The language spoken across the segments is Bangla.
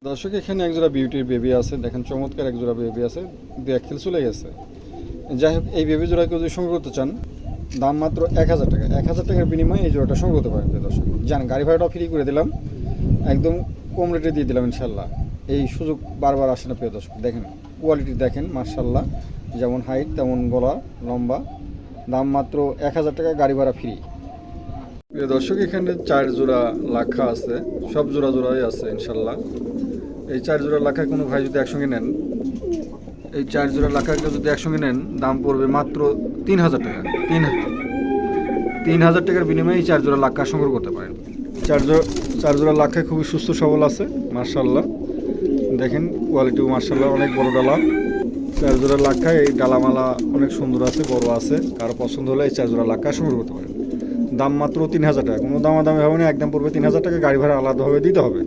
দর্শক এখানে একজোড়া বিউটির বেবি আছে, দেখেন চমৎকার একজোড়া বেবি আছে, 2-1 চলে গেছে। যাই হোক, এই বেবি জোড়া কেউ যদি সংগ্রহ করতে চান, দাম মাত্র 1000 টাকা। 1000 টাকার বিনিময়ে এই জোড়াটা সংগ্রহ করতে পারেন। দর্শক যান, গাড়ি ভাড়াটাও ফ্রি করে দিলাম, একদম কম রেটে দিয়ে দিলাম ইনশাল্লাহ। এই সুযোগ বারবার আসে না প্রিয় দর্শক। দেখেন কোয়ালিটি দেখেন মার্শাল্লাহ, যেমন হাইট তেমন গলা লম্বা। দাম মাত্র 1000 টাকা, গাড়ি ভাড়া ফ্রি। প্রিয় দর্শক এখানে 4 জোড়া লাখা আছে, সব জোড়া জোড়াই আছে ইনশাল্লাহ। এই 4 জোড়া লাখা কোনো ভাই যদি একসঙ্গে নেন, এই 4 জোড়া লাখাকে যদি একসঙ্গে নেন, দাম পড়বে মাত্র 3000 টাকা। 3000 টাকার বিনিময়ে এই 4 জোড়া লাখা সংগ্রহ করতে পারেন। 4 জোড়া লাখা খুবই সুস্থ সবল আছে মার্শাল্লাহ। দেখেন কোয়ালিটিও মার্শাল্লাহ, অনেক বড় ডালা। 4 জোড়া লাখা, এই ডালামালা অনেক সুন্দর আছে, বড় আছে। কারো পছন্দ হলে এই 4 জোড়া লাখা সংগ্রহ করতে পারেন। দাম মাত্র 3000 টাকা, কোনো দামাদামি হবে না, একদম পড়বে 3000 টাকা। গাড়ি ভাড়া আলাদাভাবে দিতে হবে,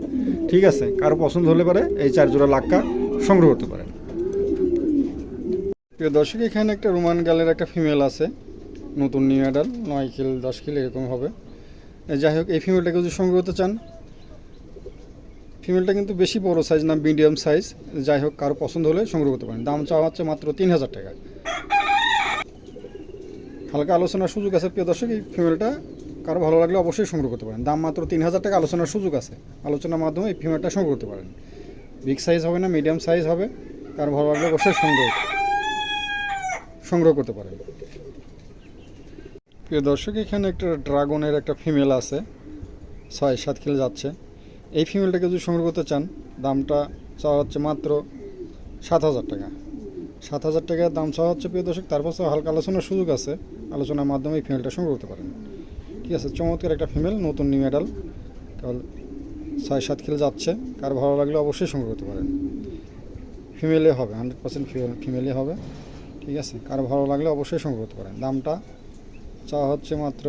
ঠিক আছে? কারো পছন্দ হলে পারে এই 4 জোড়া লাখা সংগ্রহ করতে পারেন। প্রিয় দর্শক এখানে একটা রোমান গালের একটা ফিমেল আছে, নতুন নিউ অ্যাডাল, 9 কিল 10 কিল এরকম হবে। যাই হোক, এই ফিমেলটাকে যদি সংগ্রহ করতে চান, ফিমেলটা কিন্তু বেশি বড় সাইজ না, মিডিয়াম সাইজ। যাই হোক, কারো পছন্দ হলে সংগ্রহ করতে পারেন। দাম চাওয়া হচ্ছে মাত্র 3000 টাকা। হালকা আলোচনার সুযোগ আছে প্রিয় দর্শক। এই ফিমেলটা কারো ভালো লাগলে অবশ্যই সংগ্রহ করতে পারেন। দাম মাত্র 3000 টাকা, আলোচনার সুযোগ আছে। আলোচনার মাধ্যমে এই ফিমেলটা সংগ্রহ করতে পারেন। বিগ সাইজ হবে না, মিডিয়াম সাইজ হবে। কারো ভালো লাগলে অবশ্যই সংগ্রহ করতে পারেন। প্রিয় দর্শক এখানে একটা ড্রাগনের একটা ফিমেল আছে, 6-7 কিলো যাচ্ছে। এই ফিমেলটাকে যদি সংগ্রহ করতে চান, দামটা চাওয়া হচ্ছে মাত্র 7000 টাকা। 7000 টাকার দাম চাওয়া হচ্ছে প্রিয় দর্শক। তারপর হালকা আলোচনার সুযোগ আছে, আলোচনার মাধ্যমে এই ফিমেলটা সংগ্রহ করতে পারেন, ঠিক আছে? চমৎকার একটা ফিমেল, নতুন নিউ অ্যাডাল, তাহলে 6-7 কিলো যাচ্ছে। কার ভালো লাগলে অবশ্যই সংগ্রহ করতে পারেন। ফিমেলে হবে, 100% ফিমেলে হবে, ঠিক আছে? কার ভালো লাগলে অবশ্যই সংগ্রহ করতে পারেন। দামটা চাওয়া হচ্ছে মাত্র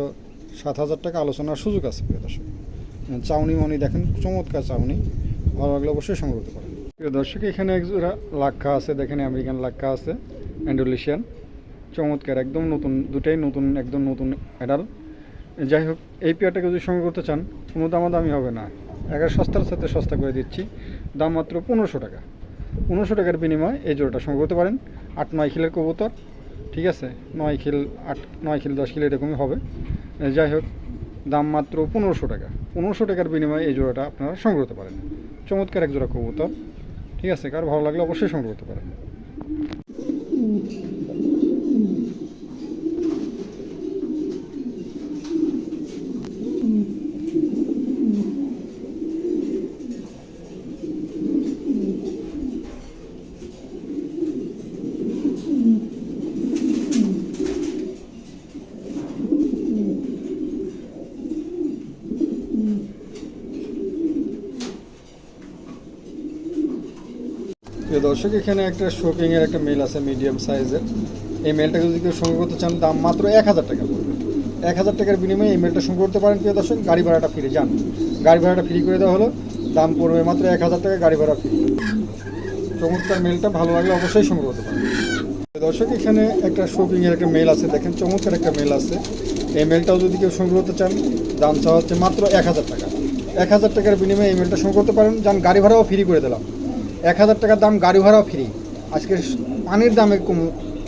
7000 টাকা, আলোচনার সুযোগ আছে প্রিয় দর্শক। চাউনি মনি দেখেন, চমৎকার চাউনি, ভালো লাগলে অবশ্যই সংগ্রহ করতে পারেন। প্রিয় দর্শক এখানে একজোড়া লাক্ষা আছে, দেখেন আমেরিকান লাক্ষা আছে, অ্যান্ডোলেশিয়ান, চমৎকার, একদম নতুন, দুটাই নতুন, একদম নতুন অ্যাডাল। যাই হোক, এই পেয়ারটাকে যদি সংগ্রহ করতে চান, কোনো দামাদামি হবে না, সস্তার সাথে সস্তা করে দিচ্ছি। দাম মাত্র 1500 টাকা। 1500 টাকার বিনিময়ে এই জোড়াটা সংগ্রহ করতে পারেন। 8-9 কিলের কবুতর, ঠিক আছে? 9 কিল 9 কিল 10 কিলো এরকমই হবে। যাই হোক, দাম মাত্র 1500 টাকা। 1500 টাকার বিনিময়ে এই জোড়াটা আপনারা সংগ্রহ করতে পারেন। চমৎকার এক জোড়া কবুতর, ঠিক আছে? কার ভালো লাগলে অবশ্যই সংগ্রহ করতে পারেন। দর্শক এখানে একটা শোকিংয়ের একটা মেল আছে, মিডিয়াম সাইজের। এই মেলটাকে যদি কেউ সংগ্রহ করতে চান, দাম মাত্র 1000 টাকা পড়বে। 1000 টাকার বিনিময়ে এই মেলটা সংগ্রহ করতে পারেন প্রিয় দর্শক। গাড়ি ভাড়াটা ফ্রি, যান, গাড়ি ভাড়াটা ফ্রি করে দেওয়া হলো। দাম পড়বে মাত্র 1000 টাকা, গাড়ি ভাড়া ফ্রি। চমৎকার মেলটা, ভালো লাগলে অবশ্যই সংগ্রহ করতে পারেন। দর্শক এখানে একটা শোকিংয়ের একটা মেল আছে, দেখেন চমৎকার একটা মেল আছে। এই মেলটাও যদি কেউ সংগ্রহ করতে চান, দাম চাওয়া হচ্ছে মাত্র 1000 টাকা। 1000 টাকার বিনিময়ে এই মেলটা সংগ্রহ করতে পারেন। যান, গাড়ি ভাড়াও ফ্রি করে দিলাম। 1000 টাকার দাম, গাড়ি ভাড়াও ফ্রি। আজকে পানির দামে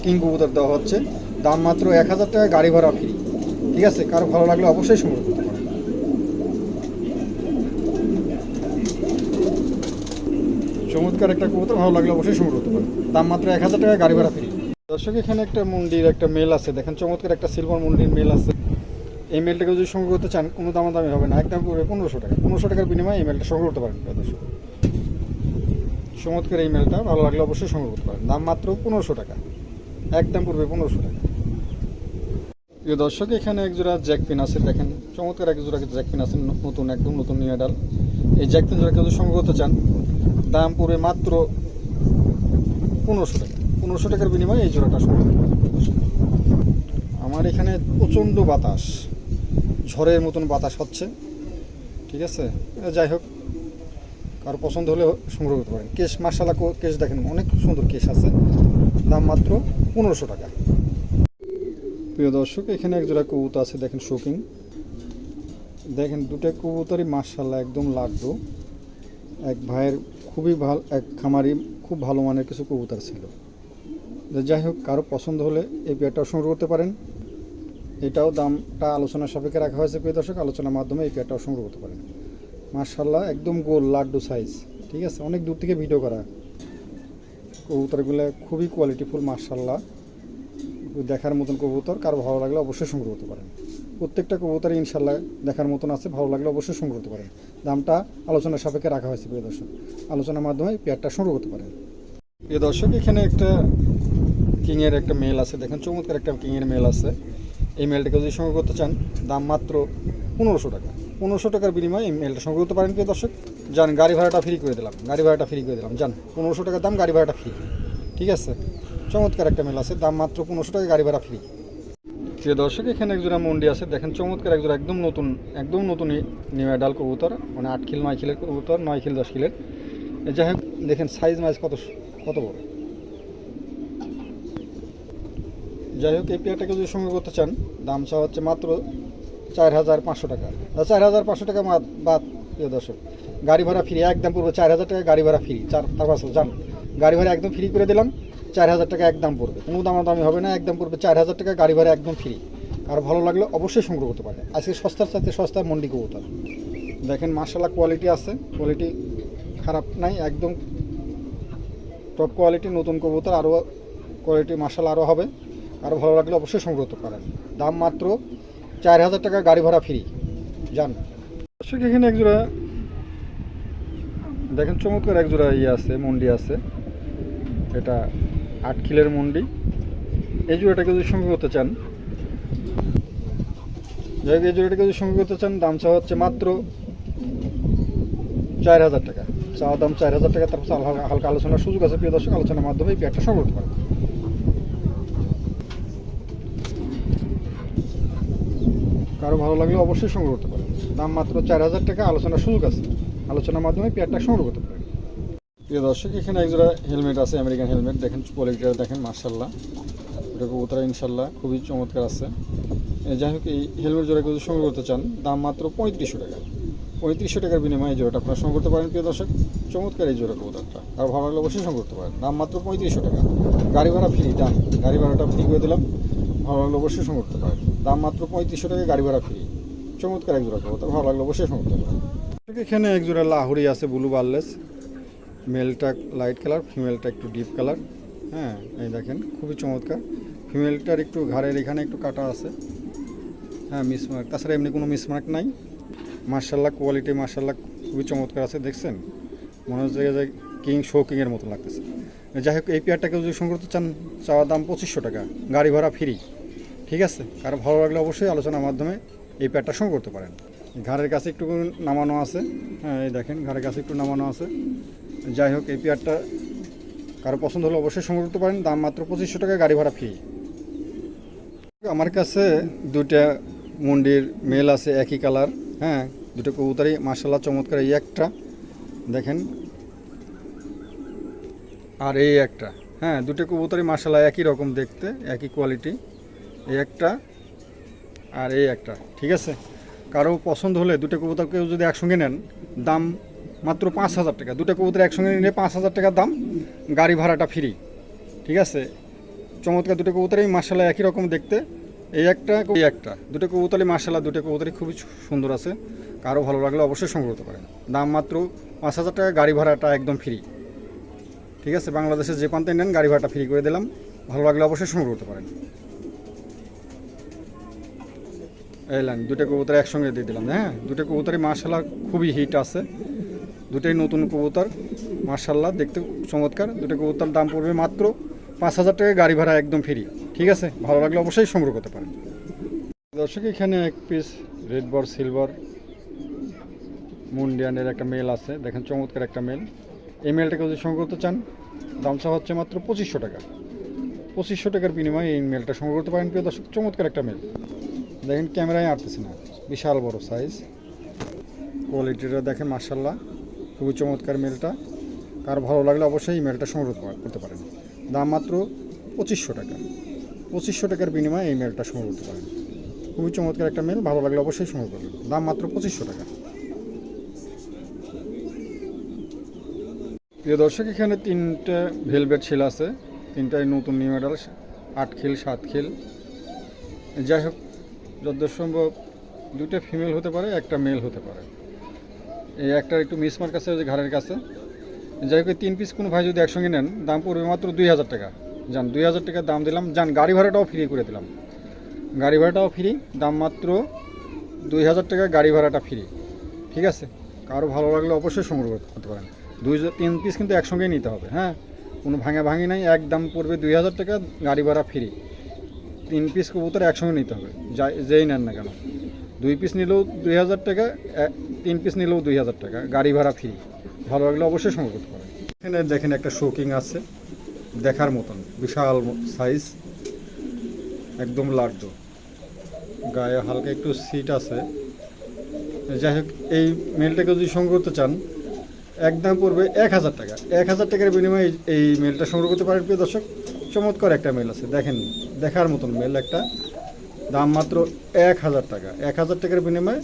কিং কবুতর দেওয়া হচ্ছে, দাম মাত্র 1000 টাকা, গাড়ি ভাড়া ফ্রি, ঠিক আছে? কারো ভালো লাগলে অবশ্যই সংগ্রহ করতে পারেন। চমৎকার একটা কবুতর, ভালো লাগলে অবশ্যই সংগ্রহ করতে পারেন। দাম মাত্র 1000 টাকা, গাড়ি ভাড়া ফ্রি। দর্শক এখানে একটা মুন্ডির একটা মেল আছে, দেখেন চমৎকার একটা সিলভার মুন্ডির মেল আছে। এই মেলটাকে যদি সংগ্রহ করতে চান, কোনো দামাদামি হবে না, একদম পড়বে 1500 টাকা। 1500 টাকার বিনিময়ে এই মেলটা সংগ্রহ করতে পারেন দর্শক। চমৎকার এই মেলটা, ভালো লাগলে অবশ্যই সংগ্রহ করতে পারেন। দাম মাত্র 1500 টাকা, একদম পড়বে 1500 টাকা। প্রিয় দর্শক এখানে একজোড়া জ্যাকপিন আছে, দেখেন চমৎকার একজোড়া জ্যাকপিন আছে, নতুন, একদম নতুন নিউ অ্যাডাল। এই জ্যাকপিন জোড়াকে যদি সংগ্রহ করতে চান, দাম পড়বে মাত্র 1500 টাকা। 1500 টাকার বিনিময়ে এই জোড়াটা সংগ্রহ করতে পারেন। আমার এখানে প্রচণ্ড বাতাস, ঝড়ের মতন বাতাস হচ্ছে, ঠিক আছে? যাই হোক, কারো পছন্দ হলে সংগ্রহ করতে পারেন। কেশ মার্শাল্লাহ, কেশ দেখেন অনেক সুন্দর কেশ আছে। দাম মাত্র 1500 টাকা। প্রিয় দর্শক এখানে একজোড়া কবুতর আছে, দেখেন শোকিং, দেখেন দুটো কবুতরই মার্শাল্লাহ একদম লাগলো, এক ভাইয়ের খুবই ভালো, এক খামারি খুব ভালো মানের কিছু কবুতর ছিল। যাই হোক, কারো পছন্দ হলে এই পেয়ারটাও সংগ্রহ করতে পারেন। এটাও দামটা আলোচনার সাপেক্ষে রাখা হয়েছে প্রিয় দর্শক, আলোচনার মাধ্যমে এই পেয়ারটাও সংগ্রহ করতে পারেন। মার্শাল্লাহ, একদম গোল লাড্ডু সাইজ, ঠিক আছে, অনেক দূর থেকে ভিডিও করা। কবুতরগুলো খুবই কোয়ালিটিফুল, মার্শাল্লাহ, দেখার মতন কবুতর। কারো ভালো লাগলে অবশ্যই সংগ্রহ করতে পারেন। প্রত্যেকটা কবুতরই ইনশাল্লাহ দেখার মতন আছে, ভালো লাগলে অবশ্যই সংগ্রহ করতে পারেন। দামটা আলোচনার সাপেক্ষে রাখা হয়েছে প্রিয় দর্শক, আলোচনার মাধ্যমে পেয়ারটা সংগ্রহ করতে পারেন। প্রিয় দর্শক, এখানে একটা কিংয়ের একটা মেল আছে, দেখেন চমৎকার একটা কিংয়ের মেল আছে। এই মেলটাকে যদি সংগ্রহ করতে চান, দাম মাত্র 1500 টাকা। 1500 টাকার বিনিময়ে এই মেলটা সংগ্রহ করতে পারেন প্রিয় দর্শক। যান, গাড়ি ভাড়াটা ফ্রি করে দিলাম, গাড়ি ভাড়াটা ফ্রি করে দিলাম, যান, 1500 টাকার দাম, গাড়ি ভাড়াটা ফ্রি, ঠিক আছে। চমৎকার একটা মেল আছে, দাম মাত্র 1500 টাকা, গাড়ি ভাড়া ফ্রি। প্রিয় দর্শক, এখানে একজোড়া মন্ডি আছে, দেখেন চমৎকার একজোড়া একদম নতুন নিউ অ্যাডাল কবুতর, মানে 8 খিল 9 খিলের কবুতর, 9 খিল 10 খিলের। যাই হোক, দেখেন সাইজ মাইজ কত বড়। যাই হোক, এই পেয়ারটাকে যদি সংগ্রহ করতে চান, দাম চা হচ্ছে মাত্র 4500 টাকা। 4500 টাকা বাদ প্রিয় দর্শক, গাড়ি ভাড়া ফ্রি, একদম পড়বে 4000 টাকা, গাড়ি ভাড়া ফ্রি। তারপর যান, গাড়ি ভাড়া একদম ফ্রি করে দিলাম, 4000 টাকা একদম পড়বে, কোনো দামাদামি হবে না, একদম পড়বে 4000 টাকা, গাড়ি ভাড়া একদম ফ্রি। আর ভালো লাগলে অবশ্যই সংগ্রহ করতে পারে। আজকে সস্তার সাথে সস্তা মন্ডি কবুতর, দেখেন মার্শাল্লাহ, কোয়ালিটি আছে, কোয়ালিটি খারাপ নাই, একদম টপ কোয়ালিটি, নতুন কবুতর, আরও কোয়ালিটি মার্শাল্লাহ আরও হবে। আরও ভালো লাগলে অবশ্যই সংগ্রহ করতে পারেন। দাম মাত্র 4000 টাকা, গাড়ি ভাড়া ফ্রি। যান দর্শক, এখানে একজোড়া দেখেন চমৎকার একজোড়া আছে, মন্ডি আছে, এটা 8 খিলের মন্ডি। এই জোড়াটাকে যদি সংগ্রহ করতে চান, যাই হোক, এই জোড়াটাকে যদি সংগ্রহ করতে চান, দাম চা হচ্ছে মাত্র 4000 টাকা, চাওয়া দাম 4000 টাকা। তারপর হালকা আলোচনার সুযোগ আছে প্রিয় দর্শক, আলোচনার মাধ্যমে এই পেয়ারটা সংগ্রহ করতে পারেন। কারো ভালো লাগলে অবশ্যই সংগ্রহ করতে পারেন। দাম মাত্র 4000 টাকা, আলোচনার সুযোগ আছে, আলোচনার মাধ্যমে পেয়ারটা সংগ্রহ করতে পারেন। প্রিয় দর্শক, এখানে একজোড়া হেলমেট আছে, আমেরিকান হেলমেট, দেখেন কোয়ালিটিটা দেখেন, মার্শাল্লাহ, এটা কবুতর ইনশাল্লাহ খুবই চমৎকার আছে। যাই হোক, এই হেলমেট জোড়াকে যদি সংগ্রহ করতে চান, দাম মাত্র 3500 টাকা। 3500 টাকার বিনিময়ে এই জোড়াটা আপনারা সংগ্রহ করতে পারেন প্রিয় দর্শক। চমৎকার এই জোড়া কবুতরটা, আর ভালো লাগলে অবশ্যই সংগ্রহ করতে পারেন। দাম মাত্র 3500 টাকা, গাড়ি ভাড়া ফ্রি। দাম, গাড়ি ভাড়াটা ফ্রি করে দিলাম, ভালো লাগলে অবশ্যই সংগ্রহ করতে পারেন। দাম মাত্র 3500 টাকা, গাড়ি ভাড়া ফ্রি। চমৎকার এক জোড়া কবুতর, ভালো লাগলে অবশ্যই সংগ্রহ করতে পারেন। এখানে এক জোড়া লাহুরি আছে, ব্লু বার্লেস, মেলটা লাইট কালার, ফিমেলটা একটু ডিপ কালার। হ্যাঁ, এই দেখেন খুবই চমৎকার। ফিমেলটার একটু ঘাড়ের এখানে একটু কাটা আছে, হ্যাঁ, মিসমার্ক, তাছাড়া এমনি কোনো মিসমার্ক নাই। মার্শাল্লাহ, কোয়ালিটি মার্শাল্লাহ খুবই চমৎকার আছে, দেখছেন, মনে হচ্ছে যে কিং শো কিংয়ের মতো লাগতেছে। যাই হোক, এই পেয়ারটাকে যদি সংগ্রহ করতে চান, চাওয়ার দাম 2500 টাকা, গাড়ি ভাড়া ফ্রি, ঠিক আছে। কারো ভালো লাগলে অবশ্যই আলোচনার মাধ্যমে এই পেয়ারটা সংগ্রহ করতে পারেন। ঘাড়ের কাছে একটু নামানো আছে, হ্যাঁ, এই দেখেন ঘাড়ের কাছে একটু নামানো আছে। যাই হোক, এই পেয়ারটা কারো পছন্দ হলে অবশ্যই সংগ্রহ করতে পারেন। দাম মাত্র 2500 টাকা, গাড়ি ভাড়া ফ্রি। আমার কাছে দুইটা মুন্ডির মেল আছে, একই কালার, হ্যাঁ, দুটো কবুতরই মার্শাল্লাহ চমৎকার। এই একটা দেখেন, আর এই একটা, হ্যাঁ, দুটো কবুতরই মার্শাল্লাহ একই রকম দেখতে, একই কোয়ালিটি। এই একটা আর এই একটা, ঠিক আছে। কারো পছন্দ হলে দুটো কবুতরকে যদি একসঙ্গে নেন, দাম মাত্র 5000 টাকা। দুটো কবুতর একসঙ্গে নিলে 5000 টাকা দাম, গাড়ি ভাড়াটা ফ্রি, ঠিক আছে। চমৎকার দুটো কবুতরই মার্শাল্লাহ একই রকম দেখতে। এই একটা, দুটো কবুতরই মার্শাল্লাহ, দুটো কবুতরই খুবই সুন্দর আছে। কারো ভালো লাগলে অবশ্যই সংগ্রহ করতে পারেন। দাম মাত্র 5000 টাকা, গাড়ি ভাড়াটা একদম ফ্রি, ঠিক আছে। বাংলাদেশের যে প্রান্তে নেন, গাড়ি ভাড়াটা ফ্রি করে দিলাম, ভালো লাগলে অবশ্যই সংগ্রহ করতে পারেন। এই লাইন দুটো কবুতর একসঙ্গে দিয়ে দিলাম, হ্যাঁ, দুটো কবুতরই মার্শাল্লাহ খুবই হিট আছে, দুটোই নতুন কবুতর, মার্শাল্লাহ দেখতে চমৎকার। দুটো কবুতর দাম পড়বে মাত্র 5000 টাকা, গাড়ি ভাড়া একদম ফ্রি, ঠিক আছে। ভালো লাগলে অবশ্যই সংগ্রহ করতে পারেন। দর্শক, এখানে এক পিস রেড বর সিলভার মুন্ডিয়ানের একটা মেল আছে, দেখেন চমৎকার একটা মেল। এই মেলটাকে যদি সংগ্রহ করতে চান, দামটা হচ্ছে মাত্র 2500 টাকা। 2500 টাকার বিনিময়ে এই মেলটা সংগ্রহ করতে পারেন প্রিয় দর্শক। চমৎকার একটা মেল, দেখেন ক্যামেরায় আটতেছে না, বিশাল বড় সাইজ, কোয়ালিটিটা দেখেন মার্শাল্লাহ খুবই চমৎকার মেলটা। কার ভালো লাগলে অবশ্যই এই মেলটা সংগ্রহ করতে পারেন। দাম মাত্র 2500 টাকা। 2500 টাকার বিনিময়ে এই মেলটা সংগ্রহ করতে পারেন। খুবই চমৎকার একটা মেল, ভালো লাগলে অবশ্যই সংগ্রহ করবেন। দাম মাত্র 2500 টাকা। প্রিয় দর্শক, এখানে তিনটে ভেলভেট ছিল আছে, তিনটাই নতুন নিউ মডেল, 8 খিল 7 খিল। যাই হোক, যতদূর সম্ভব দুইটা ফিমেল হতে পারে, একটা মেল হতে পারে। এই একটা একটু মিসমার্ক আছে ওই যে ঘাড়ের কাছে। যাই হোক, 3 পিস কোনো ভাই যদি একসঙ্গে নেন, দাম পড়বে মাত্র 2000 টাকা। যান, 2000 টাকা দাম দিলাম। যান, গাড়ি ভাড়াটাও ফ্রি করে দিলাম। গাড়ি ভাড়াটাও ফ্রি, দাম মাত্র 2000 টাকা, গাড়ি ভাড়াটা ফ্রি। ঠিক আছে, কারো ভালো লাগলে অবশ্যই সংগ্রহ করতে পারেন। 3 পিস কিন্তু একসঙ্গেই নিতে হবে, হ্যাঁ, কোনো ভাঙি নাই। একদম পড়বে 2000 টাকা, গাড়ি ভাড়া ফ্রি। 3 পিস কবুতর একসঙ্গে নিতে হবে, যেই নেন না কেন। 2 পিস নিলেও 2000 টাকা, 3 পিস নিলেও 2000 টাকা, গাড়ি ভাড়া ফ্রি। ভালো লাগলে অবশ্যই সংগ্রহ করতে পারেন। এখানে দেখেন একটা শোকিং আছে, দেখার মতন বিশাল সাইজ, একদম লাড্ডু, গায়ে হালকা একটু সিট আছে। যাই হোক, এই মেলটাকে যদি সংগ্রহ করতে চান, একদম পড়বে 1000 টাকা। 1000 টাকার বিনিময়ে এই মেলটা সংগ্রহ করতে পারেন। প্রিয় দর্শক, চমৎকার একটা মেল আছে, দেখেন, দেখার মতন মেল একটা, দাম মাত্র 1000 টাকা। 1000 টাকার বিনিময়ে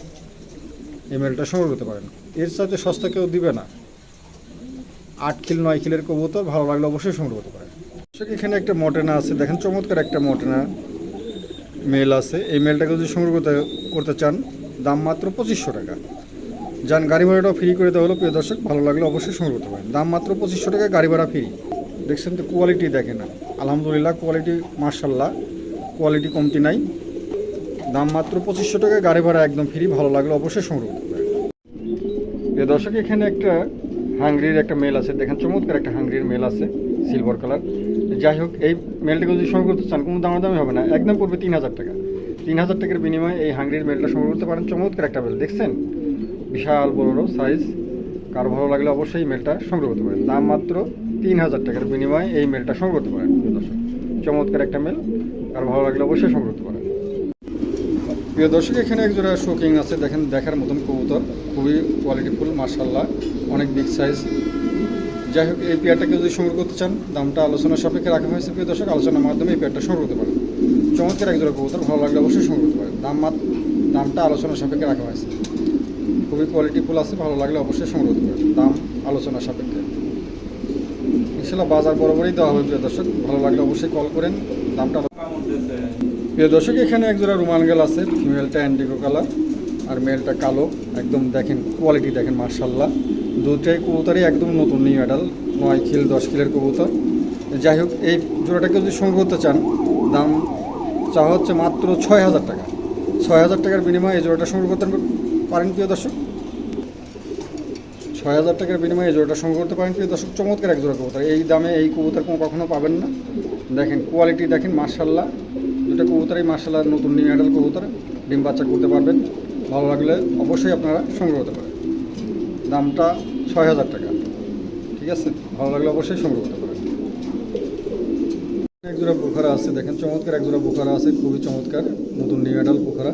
এই মেলটা সংগ্রহ করতে পারেন। এর সাথে সস্তা কেউ দিবে না। 8 খিল 9 খিলের কবুতর, ভালো লাগলে অবশ্যই সংগ্রহ করতে পারেন। এখানে একটা মটেনা আছে, দেখেন, চমৎকার একটা মটেনা মেল আছে। এই মেলটাকে যদি সংগ্রহ করতে চান, দাম মাত্র 2500 টাকা। যান, গাড়ি ভাড়াটাও ফ্রি করে দেওয়া হলো। প্রিয় দর্শক, ভালো লাগলে অবশ্যই সংগ্রহ করতে পারেন। দাম মাত্র 2500 টাকা, গাড়ি ভাড়া ফ্রি। দেখছেন তো, কোয়ালিটি দেখেন, আলহামদুলিল্লাহ, কোয়ালিটি মার্শাল্লাহ, কোয়ালিটি কমতি নাই। দাম মাত্র 2500 টাকা, গাড়ি ভাড়া একদম ফ্রি। ভালো লাগলে অবশ্যই সংগ্রহ করতে পারেন। প্রিয় দর্শক, এখানে একটা হাঙ্গরির একটা মেল আছে, দেখেন, চমৎকার একটা হাঙ্গরির মেল আছে, সিলভার কালার। যাই হোক, এই মেলটাকে যদি সংগ্রহ করতে চান, কোনো দামাদামি হবে না, একদম পড়বে 3000 টাকা। 3000 টাকার বিনিময়ে এই হাঙ্গরির মেলটা সংগ্রহ করতে পারেন। চমৎকার একটা মেল, দেখছেন, বিশাল বড় সাইজ। কারো ভালো লাগলে অবশ্যই মেলটা সংগ্রহ করতে পারেন। দাম মাত্র 3000 টাকার বিনিময়ে এই মেলটা সংগ্রহ করতে পারেন। প্রিয় দর্শক, চমৎকার একটা মেল, কারো ভালো লাগলে অবশ্যই সংগ্রহ করতে পারেন। প্রিয় দর্শক, এখানে একজোড়া শোকিং আছে, দেখেন, দেখার মতন কবুতর, খুবই কোয়ালিটিফুল, মার্শাল্লাহ, অনেক বিগ সাইজ। যাই হোক, এই পেয়ারটাকে যদি সংগ্রহ করতে চান, দামটা আলোচনার সাপেক্ষে রাখা হয়েছে। প্রিয় দর্শক, আলোচনার মাধ্যমে এই পেয়ারটা সংগ্রহ করতে পারেন। চমৎকার একজোড়া কবুতর, ভালো লাগলে অবশ্যই সংগ্রহ করতে পারেন। দামটা আলোচনার সাপেক্ষে রাখা হয়েছে, খুবই কোয়ালিটিফুল আছে, ভালো লাগলে অবশ্যই সংগ্রহ করতে পারেন। দাম আলোচনার সাপেক্ষে, ইনশাল্লাহ বাজার বরাবরই দেওয়া হবে। প্রিয় দর্শক, ভালো লাগলে অবশ্যই কল করেন। দামটা, প্রিয় দর্শক, এখানে একজোড়া রুমান গেল আছে, ফিমেলটা অ্যান্ডিগো কালার আর মেলটা কালো। একদম দেখেন, কোয়ালিটি দেখেন, মার্শাল্লাহ, দুটাই কবুতরই একদম নতুন নিউ অ্যাডাল, 9 খিল 10 খিলের কবুতর। যাই হোক, এই জোড়াটাকে যদি সংগ্রহ করতে চান, দাম চাওয়া হচ্ছে মাত্র 6000 টাকা। 6000 টাকার বিনিময়ে এই জোড়াটা সংগ্রহ করতে পারেন। প্রিয় দর্শক, 6000 টাকার বিনিময়ে এই জোড়াটা সংগ্রহ করতে পারেন। প্রিয় দর্শক, চমৎকার এক জোড়া কবুতর, এই দামে এই কবুতর কখনো পাবেন না। দেখেন, কোয়ালিটি দেখেন, মার্শাল্লাহ, দুটো কবুতরই মার্শাল্লাহ, নতুন নিউ অ্যাডাল কবুতর, ডিম বাচ্চা করতে পারবেন। ভালো লাগলে অবশ্যই আপনারা সংগ্রহ করতে পারেন। দামটা 6000 টাকা। ঠিক আছে, ভালো লাগলে অবশ্যই সংগ্রহ করতে পারেন। একজোড়া বুখারা আছে, দেখেন, চমৎকার একজোড়া বুখারা আছে, খুবই চমৎকার, নতুন নিউ অ্যাডাল বুখারা।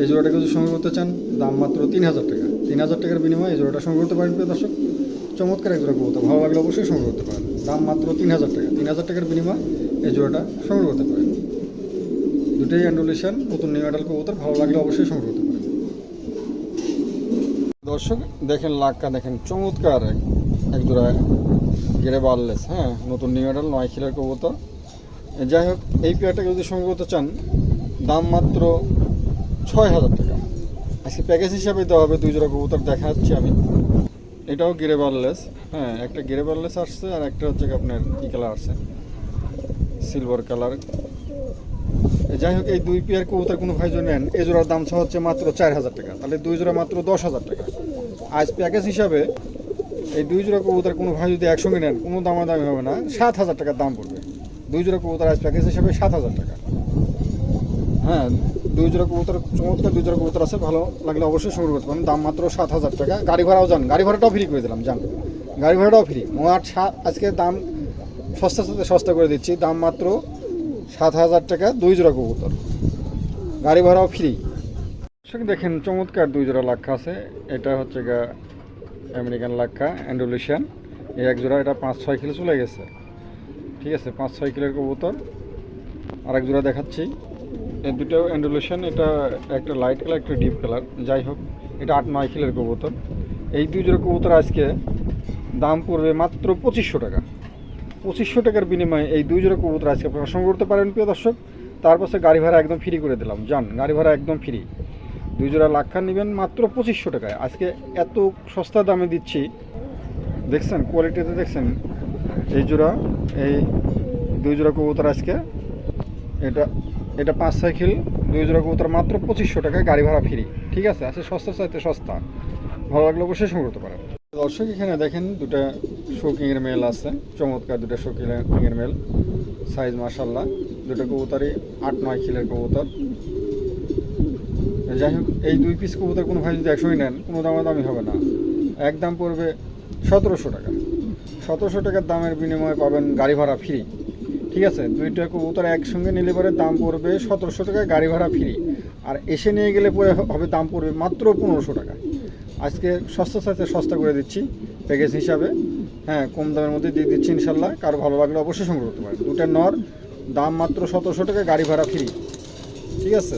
এই জোড়াটাকে যদি সংগ্রহ করতে চান, দাম মাত্র 3000 টাকা। 3000 টাকার বিনিময়ে এই জোড়াটা সংগ্রহ করতে পারেন। প্রিয় দর্শক, চমৎকার একজোড়া কবুতর, ভালো লাগলে অবশ্যই সংগ্রহ করতে পারেন। দাম মাত্র 3000 টাকা। 3000 টাকার বিনিময়ে এই জোড়াটা সংগ্রহ করতে পারেন। দুটোই অ্যান্ডুলেশন, নতুন নিউ অ্যাডাল কবুতর, ভালো লাগলে অবশ্যই সংগ্রহ করতে পারেন। দর্শক, দেখেন লাক্কা, দেখেন, চমৎকার একজোড়া গেরে বারলেস, হ্যাঁ, নতুন নিউ অ্যাডাল 9 খিলের কবুতর। যাই হোক, এই পেয়ারটাকে যদি সংগ্রহ করতে চান, দাম মাত্র 6000 টাকা। আজকে প্যাকেজ হিসাবে দেওয়া হবে। 2 জোড়া কবুতর দেখাচ্ছি আমি। এটাও গিরে বারলেস, হ্যাঁ, একটা গিরে বারলেস আসছে আর একটা হচ্ছে আপনার কি কালার আসছে, সিলভার কালার। যাই হোক, এই 2 পেয়ার কবুতর কোনো ভাই যদি নেন, এই জোড়ার দাম হচ্ছে মাত্র 4000 টাকা। তাহলে 2 জোড়া মাত্র 10000 টাকা। আজ প্যাকেজ হিসাবে এই 2 জোড়া কবুতর কোনো ভাই যদি একসঙ্গে নেন, কোনো দামাদামি হবে না, 7000 টাকার দাম পড়বে। 2 জোড়া কবুতর আজ প্যাকেজ হিসাবে 7000 টাকা। হ্যাঁ, 2 জোড়া কবুতর, চমৎকার 2 জোড়া কবুতর আছে, ভালো লাগলে অবশ্যই সংগ্রহ করতে পারেন। দাম মাত্র 7000 টাকা। গাড়ি ভাড়াও যান, গাড়ি ভাড়াটাও ফ্রি করে দিলাম, যান, গাড়ি ভাড়াটাও ফ্রি। আজকে দাম সস্তা সাথে সস্তা করে দিচ্ছি, দাম মাত্র 7000 টাকা। 2 জোড়া কবুতর, গাড়ি ভাড়াও ফ্রি। সেখানে দেখেন, চমৎকার 2 জোড়া লাক্ষা আছে। এটা হচ্ছে আমেরিকান লাক্ষা অ্যান্ডুলেশন, এই এক জোড়া, এটা 5-6 কিলো চলে গেছে। ঠিক আছে, 5-6 কিলোর কবুতর। আর এক জোড়া দেখাচ্ছি, এই দুটো অ্যান্ডুলেশন, এটা একটা লাইট কালার, একটা ডিপ কালার। যাই হোক, এটা 8-9 কিলোর কবুতর। এই 2 জোড়া কবুতর আজকে দাম পড়বে মাত্র 2500 টাকা। 2500 টাকার বিনিময়ে এই 2 জোড়া কবুতর আজকে আপনারা সংগ্রহ করতে পারেন প্রিয় দর্শক। তার পাশে গাড়ি ভাড়া একদম ফ্রি করে দিলাম, যান গাড়ি ভাড়া একদম ফ্রি। 2 জোড়া লাক্ষা নেবেন মাত্র 2500 টাকায়। আজকে এত সস্তা দামে দিচ্ছি, দেখছেন কোয়ালিটিতে দেখছেন। এই জোড়া, এই 2 জোড়া কবুতর আজকে, এটা 5 সাইকেল 2 জোড়া কবুতর মাত্র 2500 টাকায়, গাড়ি ভাড়া ফ্রি। ঠিক আছে, আজকে সস্তা চাইতে সস্তা। ভালো লাগলে অবশ্যই সংগ্রহ করতে পারেন। দর্শক এখানে দেখেন দুটা শৌকিংয়ের মেল আছে, চমৎকার দুটা শৌকিংয়ের মেল, সাইজ মাশাল্লাহ। দুটো কবুতরই 8-9 কিলোর কবুতর। যাই হোক, এই 2 পিস কবুতর কোনো ভাই যদি 100 নেন কোনো দামাদামি হবে না, একদম পড়বে 1700 টাকা। 1700 টাকার দামের বিনিময়ে পাবেন গাড়ি ভাড়া ফ্রি। ঠিক আছে, 2টা কবুতর একসঙ্গে নিলে পরে দাম পড়বে 1700 টাকা, গাড়ি ভাড়া ফ্রি। আর এসে নিয়ে গেলে পরে হবে দাম পড়বে মাত্র 1500 টাকা। আজকে সস্তা চাইতে সস্তা করে দিচ্ছি প্যাকেজ হিসাবে। হ্যাঁ, কম দামের মধ্যে দিয়ে দিচ্ছি ইনশাল্লাহ। কারো ভালো লাগলে অবশ্যই সংগ্রহ করতে পারেন। 2টা নর, দাম মাত্র 1700 টাকা, গাড়ি ভাড়া ফ্রি। ঠিক আছে।